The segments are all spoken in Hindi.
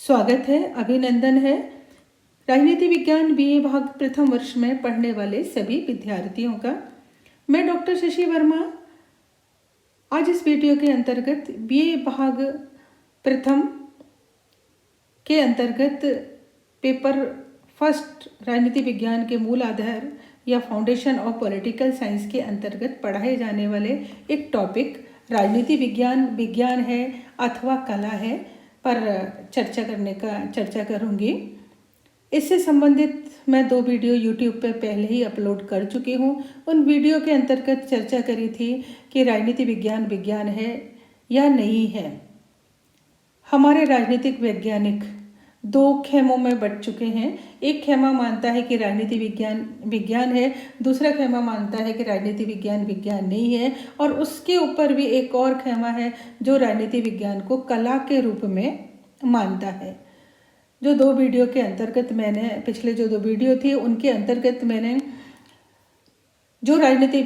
स्वागत है, अभिनंदन है। राजनीति विज्ञान बीए भाग प्रथम वर्ष में पढ़ने वाले सभी विद्यार्थियों का मैं डॉक्टर शशि वर्मा आज इस वीडियो के अंतर्गत बीए भाग प्रथम के अंतर्गत पेपर फर्स्ट राजनीति विज्ञान के मूल आधार या फाउंडेशन ऑफ पॉलिटिकल साइंस के अंतर्गत पढ़ाए जाने वाले एक टॉपिक राजनीति विज्ञान है अथवा कला है पर चर्चा करूँगी। इससे संबंधित मैं 2 वीडियो यूट्यूब पर पहले ही अपलोड कर चुकी हूँ। उन वीडियो के अंतर्गत चर्चा करी थी कि राजनीति विज्ञान है या नहीं है। हमारे राजनीतिक वैज्ञानिक 2 खेमों में बट चुके हैं। एक खेमा मानता है कि राजनीति विज्ञान है, दूसरा खेमा मानता है कि राजनीति विज्ञान नहीं है, और उसके ऊपर भी एक और खेमा है जो राजनीति विज्ञान को कला के रूप में मानता है। जो 2 वीडियो के अंतर्गत मैंने पिछले जो 2 वीडियो थी उनके अंतर्गत मैंने जो राजनीति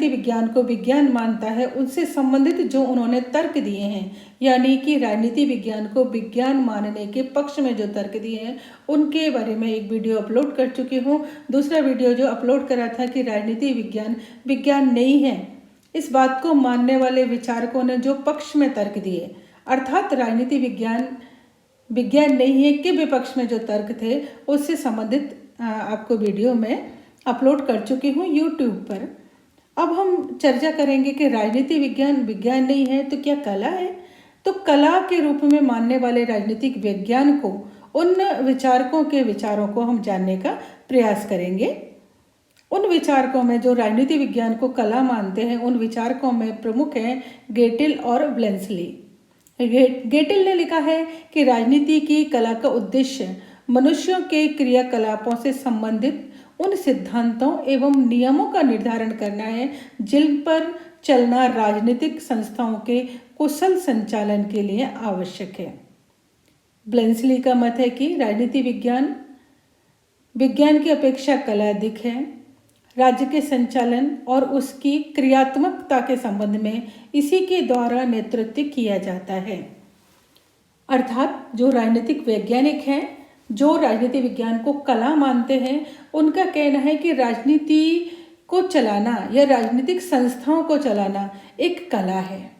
विज्ञान को विज्ञान मानता है उनसे संबंधित जो उन्होंने तर्क दिए हैं, यानी कि राजनीति विज्ञान को विज्ञान मानने के पक्ष में जो तर्क दिए हैं उनके बारे में एक वीडियो अपलोड कर चुकी हूँ। दूसरा वीडियो जो अपलोड करा था कि राजनीति विज्ञान नहीं है, इस बात को मानने वाले विचारकों ने जो पक्ष में तर्क दिए, अर्थात राजनीति विज्ञान नहीं है के विपक्ष में जो तर्क थे उससे संबंधित आपको वीडियो में अपलोड कर चुकी हूँ यूट्यूब पर। अब हम चर्चा करेंगे कि राजनीति विज्ञान नहीं है तो क्या कला है। तो कला के रूप में मानने वाले राजनीतिक विज्ञान को, उन विचारकों के विचारों को हम जानने का प्रयास करेंगे। उन विचारकों में जो राजनीति विज्ञान को कला मानते हैं उन विचारकों में प्रमुख हैं गेटिल और ब्लेंसली। गेटिल ने लिखा है कि राजनीति की कला का उद्देश्य मनुष्यों के क्रियाकलापों से संबंधित उन सिद्धांतों एवं नियमों का निर्धारण करना है जिन पर चलना राजनीतिक संस्थाओं के कुशल संचालन के लिए आवश्यक है। ब्लेंसली का मत है कि राजनीति विज्ञान की अपेक्षा कला अधिक है। राज्य के संचालन और उसकी क्रियात्मकता के संबंध में इसी के द्वारा नेतृत्व किया जाता है। अर्थात जो राजनीतिक वैज्ञानिक हैं, जो राजनीति विज्ञान को कला मानते हैं, उनका कहना है कि राजनीति को चलाना या राजनीतिक संस्थाओं को चलाना एक कला है।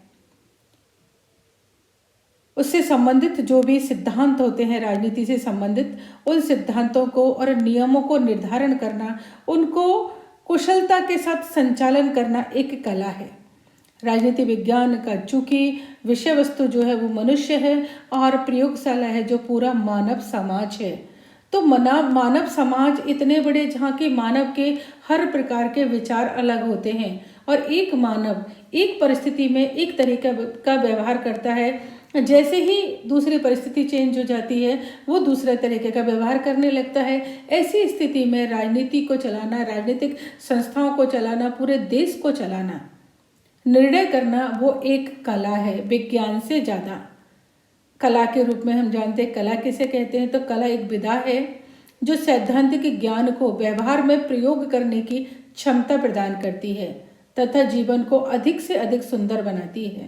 उससे संबंधित जो भी सिद्धांत होते हैं, राजनीति से संबंधित उन सिद्धांतों को और नियमों को निर्धारण करना, उनको कुशलता के साथ संचालन करना एक कला है। राजनीति विज्ञान का चूंकि विषय वस्तु जो है वो मनुष्य है और प्रयोगशाला है जो पूरा मानव समाज है, तो मानव समाज इतने बड़े जहाँ के मानव के हर प्रकार के विचार अलग होते हैं और एक मानव एक परिस्थिति में एक तरीका का व्यवहार करता है, जैसे ही दूसरी परिस्थिति चेंज हो जाती है वो दूसरे तरीके का व्यवहार करने लगता है। ऐसी स्थिति में राजनीति को चलाना, राजनीतिक संस्थाओं को चलाना, पूरे देश को चलाना, निर्णय करना वो एक कला है विज्ञान से ज़्यादा। कला के रूप में हम जानते हैं कला किसे कहते हैं, तो कला एक विधा है जो सैद्धांतिक ज्ञान को व्यवहार में प्रयोग करने की क्षमता प्रदान करती है तथा जीवन को अधिक से अधिक सुंदर बनाती है।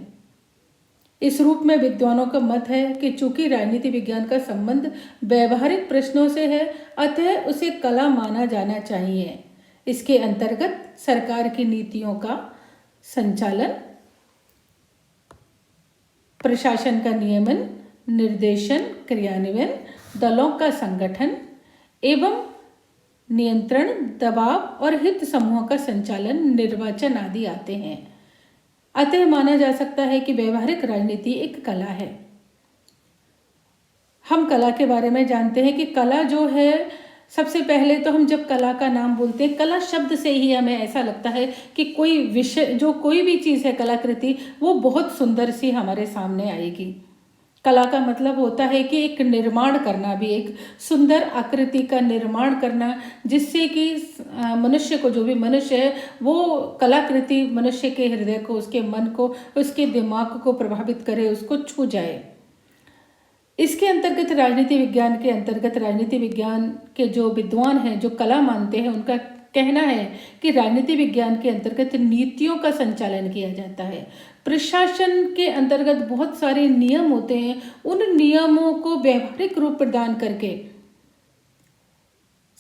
इस रूप में विद्वानों का मत है कि चूंकि राजनीति विज्ञान का संबंध व्यवहारिक प्रश्नों से है, अतः उसे कला माना जाना चाहिए। इसके अंतर्गत सरकार की नीतियों का संचालन, प्रशासन का नियमन, निर्देशन, क्रियान्वयन, दलों का संगठन एवं नियंत्रण, दबाव और हित समूहों का संचालन, निर्वाचन आदि आते हैं। अतः माना जा सकता है कि व्यवहारिक राजनीति एक कला है। हम कला के बारे में जानते हैं कि कला जो है, सबसे पहले तो हम जब कला का नाम बोलते हैं, कला शब्द से ही हमें ऐसा लगता है कि कोई विषय, जो कोई भी चीज़ है कलाकृति, वो बहुत सुंदर सी हमारे सामने आएगी। कला का मतलब होता है कि एक निर्माण करना, भी एक सुंदर आकृति का निर्माण करना, जिससे कि मनुष्य को, जो भी मनुष्य है, वो कलाकृति मनुष्य के हृदय को, उसके मन को, उसके दिमाग को प्रभावित करे, उसको छू जाए। इसके अंतर्गत राजनीति विज्ञान के अंतर्गत राजनीति विज्ञान के जो विद्वान हैं, जो कला मानते हैं, उनका कहना है कि राजनीति विज्ञान के अंतर्गत नीतियों का संचालन किया जाता है। प्रशासन के अंतर्गत बहुत सारे नियम होते हैं, उन नियमों को व्यवहारिक रूप प्रदान करके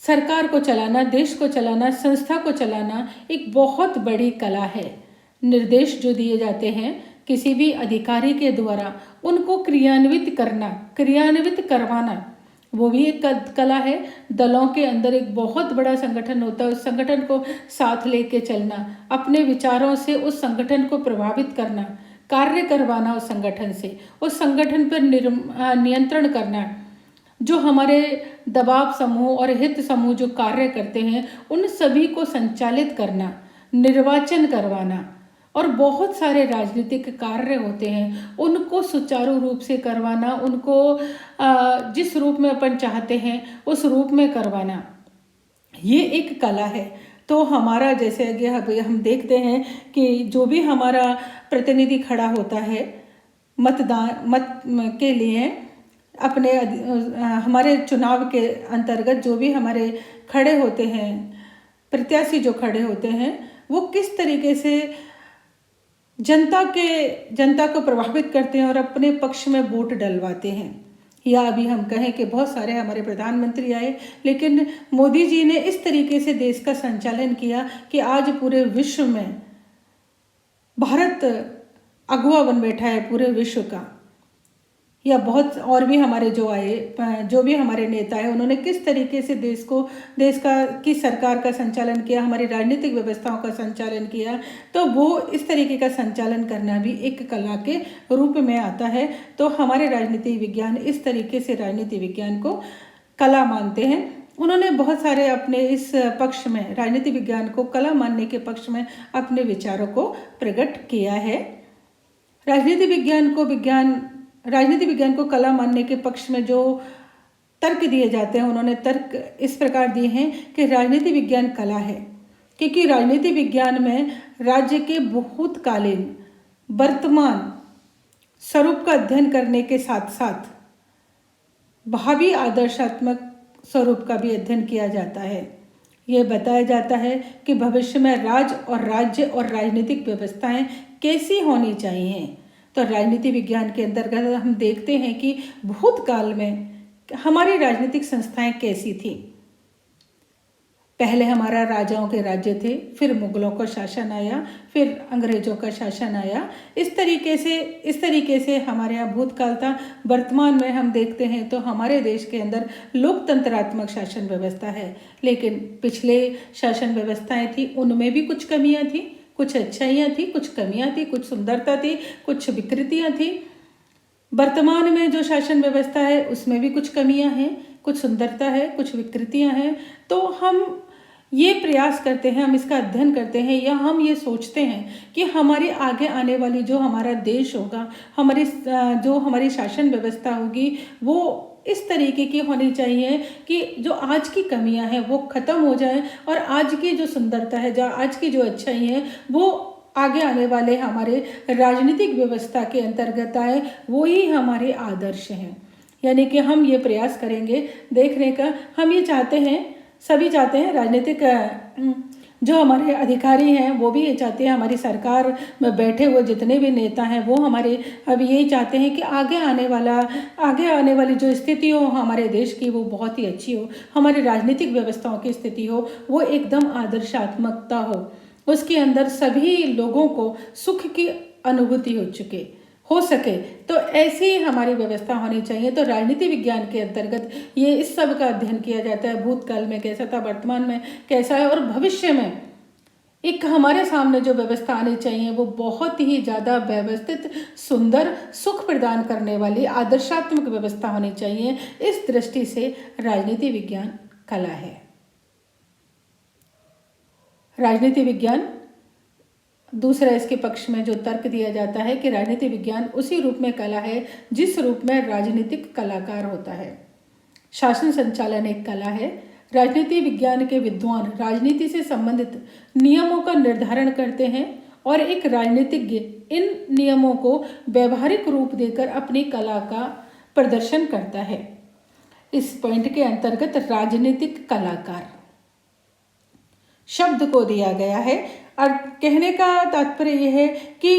सरकार को चलाना, देश को चलाना, संस्था को चलाना एक बहुत बड़ी कला है। निर्देश जो दिए जाते हैं किसी भी अधिकारी के द्वारा, उनको क्रियान्वित करवाना, वो भी एक कला है। दलों के अंदर एक बहुत बड़ा संगठन होता है, उस संगठन को साथ लेके चलना, अपने विचारों से उस संगठन को प्रभावित करना, कार्य करवाना उस संगठन से, उस संगठन पर नियंत्रण करना, जो हमारे दबाव समूह और हित समूह जो कार्य करते हैं उन सभी को संचालित करना, निर्वाचन करवाना, और बहुत सारे राजनीतिक कार्य होते हैं उनको सुचारू रूप से करवाना, उनको जिस रूप में अपन चाहते हैं उस रूप में करवाना, ये एक कला है। तो हमारा जैसे कि हम देखते हैं कि जो भी हमारा प्रतिनिधि खड़ा होता है मत के लिए, अपने हमारे चुनाव के अंतर्गत जो भी हमारे खड़े होते हैं, प्रत्याशी जो खड़े होते हैं, वो किस तरीके से जनता को प्रभावित करते हैं और अपने पक्ष में वोट डलवाते हैं। या अभी हम कहें कि बहुत सारे हमारे प्रधानमंत्री आए, लेकिन मोदी जी ने इस तरीके से देश का संचालन किया कि आज पूरे विश्व में भारत अगुवा बन बैठा है पूरे विश्व का। या बहुत और भी हमारे जो भी हमारे नेता है, उन्होंने किस तरीके से देश की सरकार का संचालन किया, हमारी राजनीतिक व्यवस्थाओं का संचालन किया। तो वो इस तरीके का संचालन करना भी एक कला के रूप में आता है। तो हमारे राजनीति विज्ञान इस तरीके से राजनीति विज्ञान को कला मानते हैं। उन्होंने बहुत सारे अपने इस पक्ष में, राजनीति विज्ञान को कला मानने के पक्ष में अपने विचारों को प्रकट किया है। राजनीति विज्ञान को कला मानने के पक्ष में जो तर्क दिए जाते हैं, उन्होंने तर्क इस प्रकार दिए हैं कि राजनीति विज्ञान कला है, क्योंकि राजनीति विज्ञान में राज्य के भूतकालीन वर्तमान स्वरूप का अध्ययन करने के साथ साथ भावी आदर्शात्मक स्वरूप का भी अध्ययन किया जाता है। ये बताया जाता है कि भविष्य में राज्य और राजनीतिक व्यवस्थाएं कैसी होनी चाहिए। तो राजनीति विज्ञान के अंतर्गत हम देखते हैं कि भूतकाल में हमारी राजनीतिक संस्थाएं कैसी थी। पहले हमारा राजाओं के राज्य थे, फिर मुगलों का शासन आया, फिर अंग्रेजों का शासन आया। इस तरीके से हमारे यहाँ भूतकाल था। वर्तमान में हम देखते हैं तो हमारे देश के अंदर लोकतंत्रात्मक शासन व्यवस्था है, लेकिन पिछले शासन व्यवस्थाएं थी, उनमें भी कुछ कमियां थी, कुछ अच्छाइयाँ थी, कुछ कमियां थी, कुछ सुंदरता थी, कुछ विकृतियाँ थी। वर्तमान में जो शासन व्यवस्था है उसमें भी कुछ कमियां हैं, कुछ सुंदरता है, कुछ विकृतियां हैं। तो हम ये प्रयास करते हैं, हम इसका अध्ययन करते हैं, या हम ये सोचते हैं कि हमारी आगे आने वाली जो हमारा देश होगा, जो हमारी शासन व्यवस्था होगी, वो इस तरीके की होनी चाहिए कि जो आज की कमियां हैं वो ख़त्म हो जाए, और आज की जो सुंदरता है, जो आज की जो अच्छाई है, वो आगे आने वाले हमारे राजनीतिक व्यवस्था के अंतर्गत आए। वो ही हमारे आदर्श हैं। यानी कि हम ये प्रयास करेंगे देखने का, हम ये चाहते हैं, सभी चाहते हैं, राजनीतिक जो हमारे अधिकारी हैं वो भी ये चाहते हैं, हमारी सरकार में बैठे हुए जितने भी नेता हैं वो हमारे अब यही चाहते हैं कि आगे आने वाली जो स्थिति हो हमारे देश की वो बहुत ही अच्छी हो, हमारी राजनीतिक व्यवस्थाओं की स्थिति हो वो एकदम आदर्शात्मकता हो, उसके अंदर सभी लोगों को सुख की अनुभूति हो सके। तो ऐसी हमारी व्यवस्था होनी चाहिए। तो राजनीति विज्ञान के अंतर्गत ये इस सब का अध्ययन किया जाता है, भूतकाल में कैसा था, वर्तमान में कैसा है, और भविष्य में एक हमारे सामने जो व्यवस्था आनी चाहिए वो बहुत ही ज़्यादा व्यवस्थित, सुंदर, सुख प्रदान करने वाली आदर्शात्मक व्यवस्था होनी चाहिए। इस दृष्टि से राजनीति विज्ञान कला है। राजनीति विज्ञान दूसरा इसके पक्ष में जो तर्क दिया जाता है कि राजनीति विज्ञान उसी रूप में कला है जिस रूप में राजनीतिक कलाकार होता है। शासन संचालन एक कला है। राजनीति विज्ञान के विद्वान राजनीति से संबंधित नियमों का निर्धारण करते हैं और एक राजनीतिज्ञ इन नियमों को व्यवहारिक रूप देकर अपनी कला का प्रदर्शन करता है। इस पॉइंट के अंतर्गत राजनीतिक कलाकार शब्द को दिया गया है और कहने का तात्पर्य यह है कि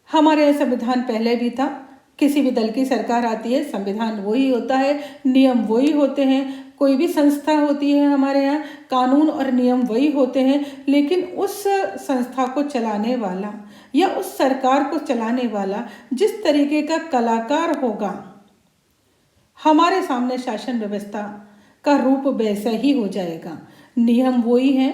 हमारे यहाँ संविधान पहले भी था, किसी भी दल की सरकार आती है संविधान वही होता है, नियम वही होते हैं। कोई भी संस्था होती है हमारे यहाँ, कानून और नियम वही होते हैं, लेकिन उस संस्था को चलाने वाला या उस सरकार को चलाने वाला जिस तरीके का कलाकार होगा, हमारे सामने शासन व्यवस्था का रूप वैसा ही हो जाएगा। नियम वही हैं,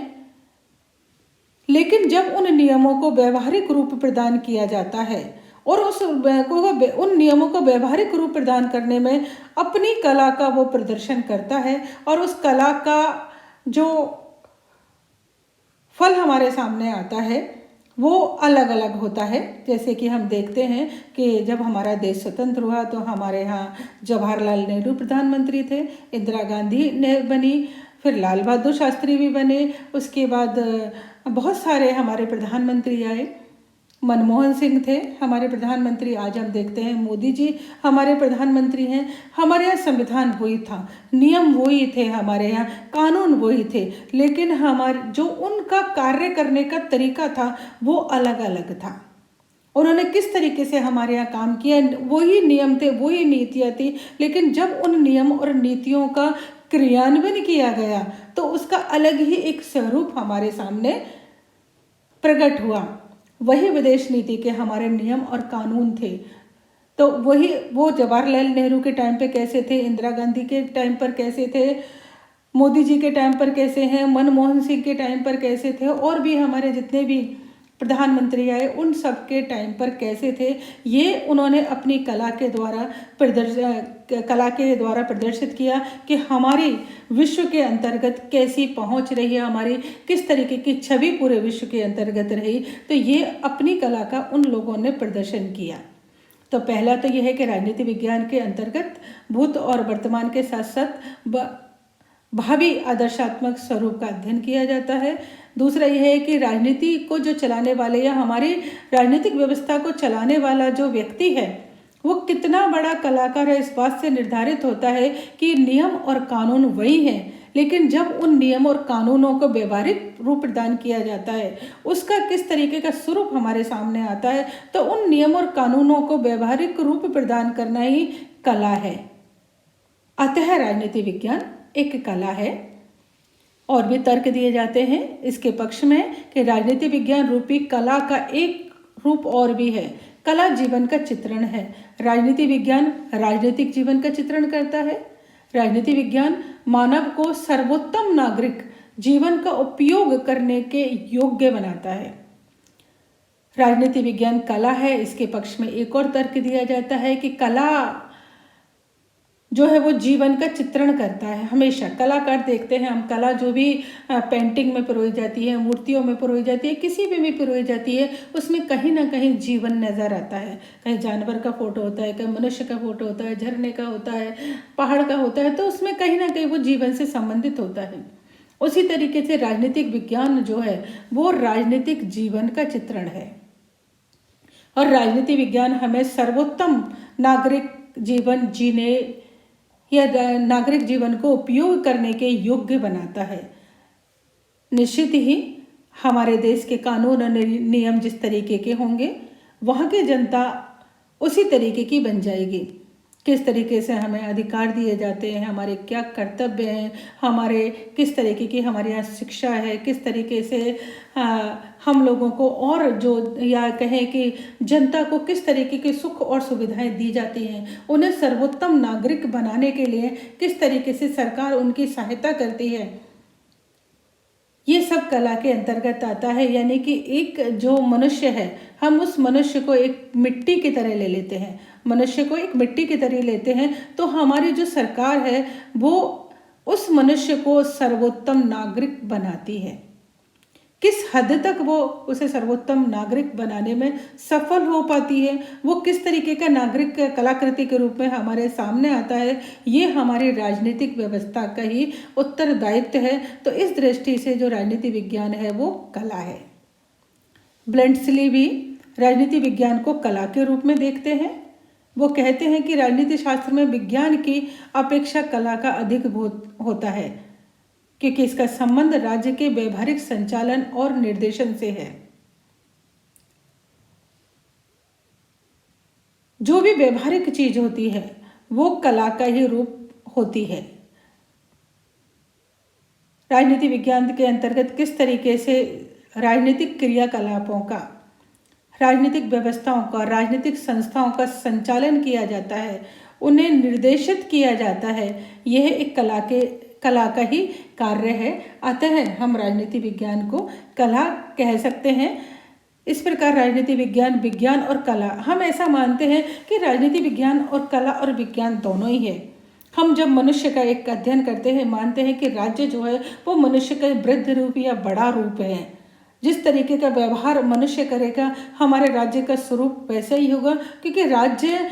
लेकिन जब उन नियमों को व्यवहारिक रूप प्रदान किया जाता है और उन नियमों को व्यवहारिक रूप प्रदान करने में अपनी कला का वो प्रदर्शन करता है और उस कला का जो फल हमारे सामने आता है वो अलग अलग होता है। जैसे कि हम देखते हैं कि जब हमारा देश स्वतंत्र हुआ तो हमारे यहाँ जवाहरलाल नेहरू प्रधानमंत्री थे, इंदिरा गांधी ने बनी, फिर लाल बहादुर शास्त्री भी बने, उसके बाद बहुत सारे हमारे प्रधानमंत्री आए। मनमोहन सिंह थे हमारे प्रधानमंत्री, आज हम देखते हैं मोदी जी हमारे प्रधानमंत्री हैं। हमारे यहाँ संविधान वही था, नियम वही थे, हमारे यहाँ कानून वही थे, लेकिन हमारे जो उनका कार्य करने का तरीका था वो अलग अलग था। उन्होंने किस तरीके से हमारे यहाँ काम किया, वही नियम थे, वही नीतियाँ थी, लेकिन जब उन नियम और नीतियों का क्रियान्वयन किया गया तो उसका अलग ही एक स्वरूप हमारे सामने प्रकट हुआ। वही विदेश नीति के हमारे नियम और कानून थे, तो वही वो जवाहरलाल नेहरू के टाइम पे कैसे थे, इंदिरा गांधी के टाइम पर कैसे थे, मोदी जी के टाइम पर कैसे हैं, मनमोहन सिंह के टाइम पर कैसे थे, और भी हमारे जितने भी प्रधानमंत्री आए उन सब के टाइम पर कैसे थे, ये उन्होंने अपनी कला के द्वारा प्रदर्शित किया कि हमारी विश्व के अंतर्गत कैसी पहुंच रही है, हमारी किस तरीके की छवि पूरे विश्व के अंतर्गत रही। तो ये अपनी कला का उन लोगों ने प्रदर्शन किया। तो पहला तो यह है कि राजनीति विज्ञान के अंतर्गत भूत और वर्तमान के साथ साथ भावी आदर्शात्मक स्वरूप का अध्ययन किया जाता है। दूसरा यह है कि राजनीति को जो चलाने वाले या हमारी राजनीतिक व्यवस्था को चलाने वाला जो व्यक्ति है वो कितना बड़ा कलाकार है, इस बात से निर्धारित होता है कि नियम और कानून वही हैं, लेकिन जब उन नियम और कानूनों को व्यवहारिक रूप प्रदान किया जाता है, उसका किस तरीके का स्वरूप हमारे सामने आता है, तो उन नियम और कानूनों को व्यवहारिक रूप प्रदान करना ही कला है। अतः राजनीति विज्ञान एक कला है। और भी तर्क दिए जाते हैं इसके पक्ष में कि राजनीति विज्ञान रूपी कला का एक रूप और भी है, कला जीवन का चित्रण है। राजनीति विज्ञान राजनीतिक जीवन का चित्रण करता है। राजनीति विज्ञान मानव को सर्वोत्तम नागरिक जीवन का उपयोग करने के योग्य बनाता है। राजनीति विज्ञान कला है, इसके पक्ष में एक और तर्क दिया जाता है कि कला जो है वो जीवन का चित्रण करता है। हमेशा कलाकार देखते हैं हम, कला जो भी पेंटिंग में पिरोई जाती है, मूर्तियों में पिरोई जाती है, किसी भी पिरोई जाती है, उसमें कहीं ना कहीं जीवन नज़र आता है। कहीं जानवर का फोटो होता है, कहीं मनुष्य का फोटो होता है, झरने का होता है, पहाड़ का होता है, तो उसमें कहीं ना कहीं वो जीवन से संबंधित होता है। उसी तरीके से राजनीतिक विज्ञान जो है वो राजनीतिक जीवन का चित्रण है। और राजनीति विज्ञान हमें सर्वोत्तम नागरिक जीवन जीने या नागरिक जीवन को उपयोग करने के योग्य बनाता है। निश्चित ही हमारे देश के कानून और नियम जिस तरीके के होंगे वहाँ की जनता उसी तरीके की बन जाएगी। किस तरीके से हमें अधिकार दिए जाते हैं, हमारे क्या कर्तव्य हैं, हमारे किस तरीके की हमारे यहाँ शिक्षा है, किस तरीके से हम लोगों को और जो या कहें कि जनता को किस तरीके के सुख और सुविधाएं दी जाती हैं, उन्हें सर्वोत्तम नागरिक बनाने के लिए किस तरीके से सरकार उनकी सहायता करती है, ये सब कला के अंतर्गत आता है। यानी कि एक जो मनुष्य है, हम उस मनुष्य को एक मिट्टी की तरह ले लेते हैं, मनुष्य को एक मिट्टी की तरह लेते हैं, तो हमारी जो सरकार है वो उस मनुष्य को सर्वोत्तम नागरिक बनाती है। किस हद तक वो उसे सर्वोत्तम नागरिक बनाने में सफल हो पाती है, वो किस तरीके का नागरिक कलाकृति के रूप में हमारे सामने आता है, ये हमारी राजनीतिक व्यवस्था का ही उत्तरदायित्व है। तो इस दृष्टि से जो राजनीति विज्ञान है वो कला है। ब्लेंडसली भी राजनीति विज्ञान को कला के रूप में देखते हैं। वो कहते हैं कि राजनीति शास्त्र में विज्ञान की अपेक्षा कला का अधिक होता है, क्योंकि इसका संबंध राज्य के व्यवहारिक संचालन और निर्देशन से है। जो भी व्यवहारिक चीज होती है वो कला का ही रूप होती है। राजनीति विज्ञान के अंतर्गत किस तरीके से राजनीतिक क्रियाकलापों का, राजनीतिक व्यवस्थाओं का, राजनीतिक संस्थाओं का संचालन किया जाता है, उन्हें निर्देशित किया जाता है, यह एक कला का ही कार्य है। अतः हम राजनीति विज्ञान को कला कह सकते हैं। इस प्रकार राजनीति विज्ञान, विज्ञान और कला, हम ऐसा मानते हैं कि राजनीति विज्ञान और कला और विज्ञान दोनों ही है। हम जब मनुष्य का एक अध्ययन करते हैं, मानते हैं कि राज्य जो है वो मनुष्य का वृद्ध रूप या बड़ा रूप है। जिस तरीके का व्यवहार मनुष्य करेगा, हमारे राज्य का स्वरूप वैसा ही होगा, क्योंकि राज्य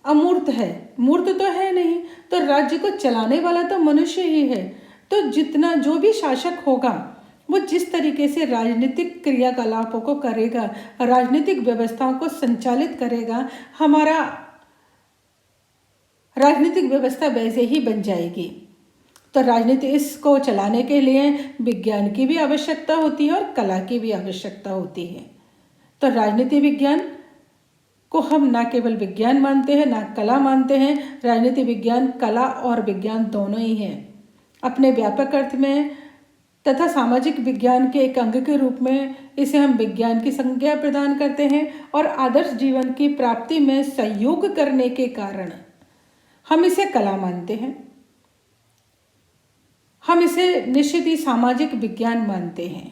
अमूर्त है, मूर्त तो है नहीं, तो राज्य को चलाने वाला तो मनुष्य ही है। तो जितना जो भी शासक होगा वो जिस तरीके से राजनीतिक क्रियाकलापों को करेगा, राजनीतिक व्यवस्थाओं को संचालित करेगा, हमारा राजनीतिक व्यवस्था वैसे ही बन जाएगी। तो राजनीति, इसको चलाने के लिए विज्ञान की भी आवश्यकता होती है और कला की भी आवश्यकता होती है। तो राजनीति विज्ञान को हम ना केवल विज्ञान मानते हैं, ना कला मानते हैं। राजनीति विज्ञान कला और विज्ञान दोनों ही हैं। अपने व्यापक अर्थ में तथा सामाजिक विज्ञान के एक अंग के रूप में इसे हम विज्ञान की संज्ञा प्रदान करते हैं और आदर्श जीवन की प्राप्ति में सहयोग करने के कारण हम इसे कला मानते हैं। हम इसे निश्चित ही सामाजिक विज्ञान मानते हैं।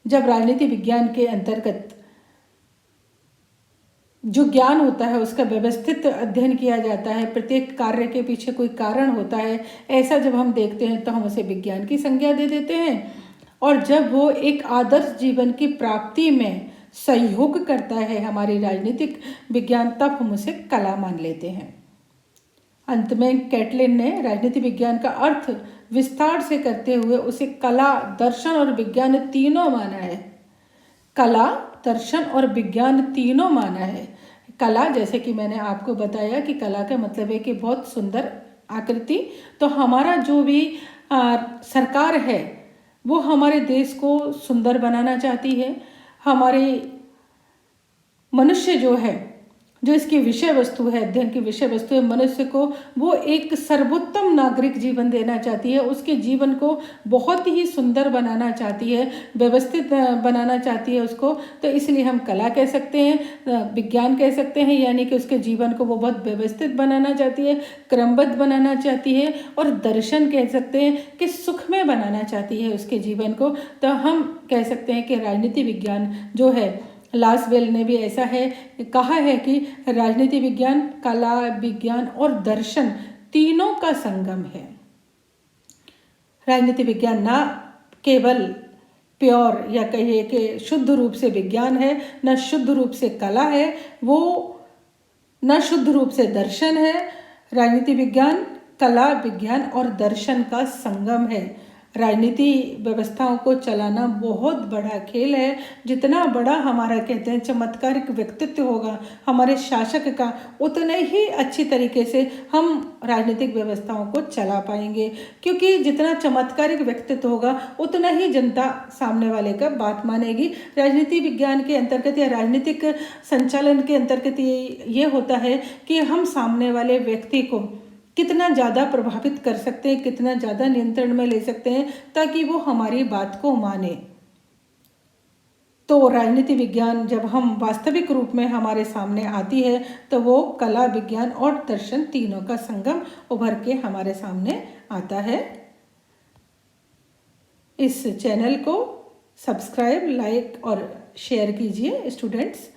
जब राजनीति विज्ञान के अंतर्गत जो ज्ञान होता है उसका व्यवस्थित अध्ययन किया जाता है, प्रत्येक कार्य के पीछे कोई कारण होता है, ऐसा जब हम देखते हैं तो हम उसे विज्ञान की संज्ञा दे देते हैं। और जब वो एक आदर्श जीवन की प्राप्ति में सहयोग करता है हमारी राजनीतिक विज्ञान, तब हम उसे कला मान लेते हैं। अंत में कैटलिन ने राजनीति विज्ञान का अर्थ विस्तार से करते हुए उसे कला, दर्शन और विज्ञान तीनों माना है। कला, दर्शन और विज्ञान तीनों माना है। कला, जैसे कि मैंने आपको बताया कि कला का मतलब है कि बहुत सुंदर आकृति। तो हमारा जो भी सरकार है वो हमारे देश को सुंदर बनाना चाहती है। हमारे मनुष्य जो है, जो इसकी विषय वस्तु है, अध्ययन की विषय वस्तु है, मनुष्य को वो एक सर्वोत्तम नागरिक जीवन देना चाहती है। उसके जीवन को बहुत ही सुंदर बनाना चाहती है, व्यवस्थित बनाना चाहती है उसको। तो इसलिए हम कला कह सकते हैं, विज्ञान कह सकते हैं, यानी कि उसके जीवन को वो बहुत व्यवस्थित बनाना चाहती है, क्रमबद्ध बनाना चाहती है। और दर्शन कह सकते हैं कि सुखमय बनाना चाहती है उसके जीवन को। तो हम कह सकते हैं कि राजनीति विज्ञान जो है, लासवेल ने भी ऐसा है कहा है कि राजनीति विज्ञान कला, विज्ञान और दर्शन तीनों का संगम है। राजनीति विज्ञान ना केवल प्योर या कहिए कि शुद्ध रूप से विज्ञान है, न शुद्ध रूप से कला है, वो न शुद्ध रूप से दर्शन है। राजनीति विज्ञान कला, विज्ञान और दर्शन का संगम है। राजनीति व्यवस्थाओं को चलाना बहुत बड़ा खेल है। जितना बड़ा हमारा कहते हैं चमत्कारिक व्यक्तित्व होगा हमारे शासक का, उतने ही अच्छी तरीके से हम राजनीतिक व्यवस्थाओं को चला पाएंगे। क्योंकि जितना चमत्कारिक व्यक्तित्व होगा उतना ही जनता सामने वाले का बात मानेगी। राजनीति विज्ञान के अंतर्गत या राजनीतिक संचालन के अंतर्गत ये होता है कि हम सामने वाले व्यक्ति को कितना ज़्यादा प्रभावित कर सकते हैं, कितना ज़्यादा नियंत्रण में ले सकते हैं ताकि वो हमारी बात को माने। तो राजनीति विज्ञान जब हम वास्तविक रूप में हमारे सामने आती है तो वो कला, विज्ञान और दर्शन तीनों का संगम उभर के हमारे सामने आता है। इस चैनल को सब्सक्राइब, लाइक और शेयर कीजिए स्टूडेंट्स।